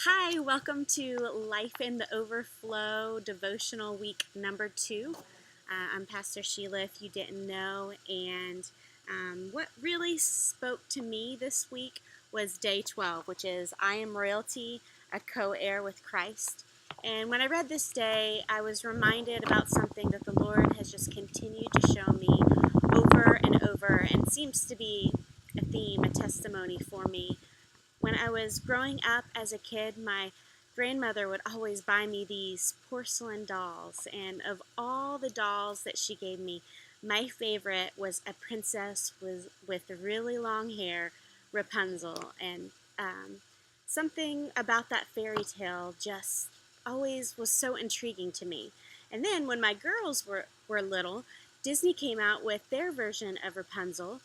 Hi, welcome to Life in the Overflow devotional week number 2. I'm Pastor Sheila, if you didn't know, and what really spoke to me this week was day 12, which is I am royalty, a co-heir with Christ. And when I read this day, I was reminded about something that the Lord has just continued to show me over and over, and seems to be a theme, a testimony for me. When I was growing up as a kid, my grandmother would always buy me these porcelain dolls, and of all the dolls that she gave me, my favorite was a princess with really long hair, Rapunzel, and something about that fairy tale just always was so intriguing to me. And then when my girls were little, Disney came out with their version of Rapunzel,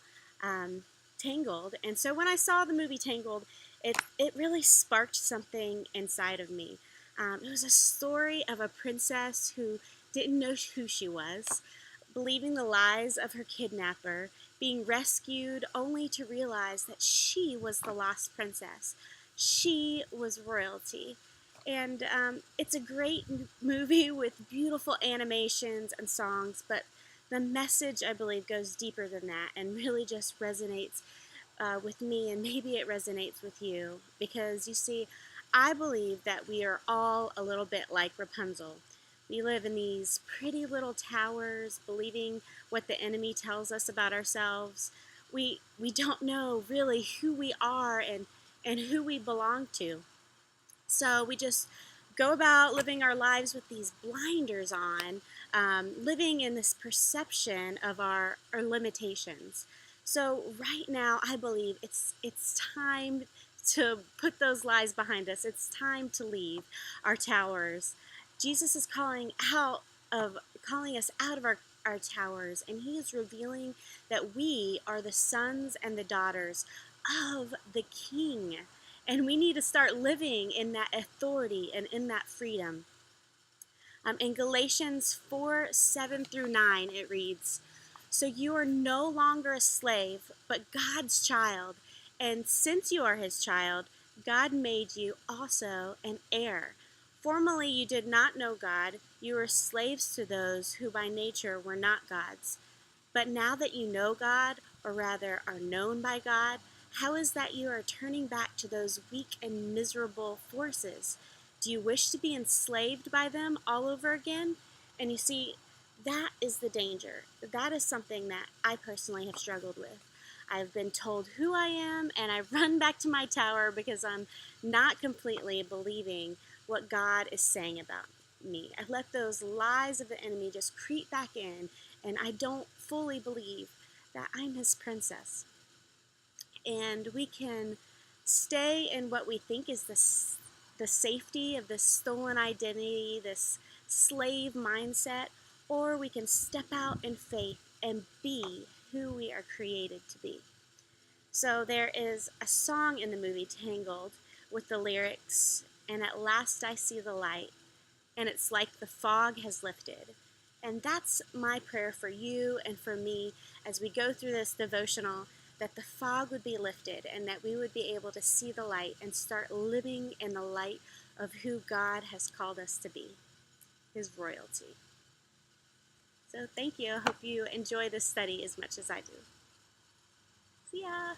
Tangled, and so when I saw the movie Tangled, it really sparked something inside of me. It was a story of a princess who didn't know who she was, believing the lies of her kidnapper, being rescued only to realize that she was the lost princess. She was royalty. And it's a great movie with beautiful animations and songs, but the message, I believe, goes deeper than that and really just resonates with me, and maybe it resonates with you, because you see, I believe that we are all a little bit like Rapunzel. We live in these pretty little towers, believing what the enemy tells us about ourselves. We don't know really who we are and who we belong to. So we just go about living our lives with these blinders on, living in this perception of our limitations. So right now, I believe it's time to put those lies behind us. It's time to leave our towers. Jesus is calling us out of our towers, and he is revealing that we are the sons and the daughters of the King. And we need to start living in that authority and in that freedom. In Galatians 4:7-9, it reads, "So you are no longer a slave, but God's child. And since you are his child, God made you also an heir. Formerly you did not know God. You were slaves to those who by nature were not God's. But now that you know God, or rather are known by God, how is that you are turning back to those weak and miserable forces? Do you wish to be enslaved by them all over again?" And you see, that is the danger. That is something that I personally have struggled with. I've been told who I am, and I run back to my tower because I'm not completely believing what God is saying about me. I let those lies of the enemy just creep back in, and I don't fully believe that I'm his princess. And we can stay in what we think is the safety of this stolen identity, this slave mindset, or we can step out in faith and be who we are created to be. So there is a song in the movie Tangled with the lyrics, "And at last I see the light, and it's like the fog has lifted." And that's my prayer for you and for me as we go through this devotional, that the fog would be lifted and that we would be able to see the light and start living in the light of who God has called us to be, his royalty. So thank you. I hope you enjoy this study as much as I do. See ya.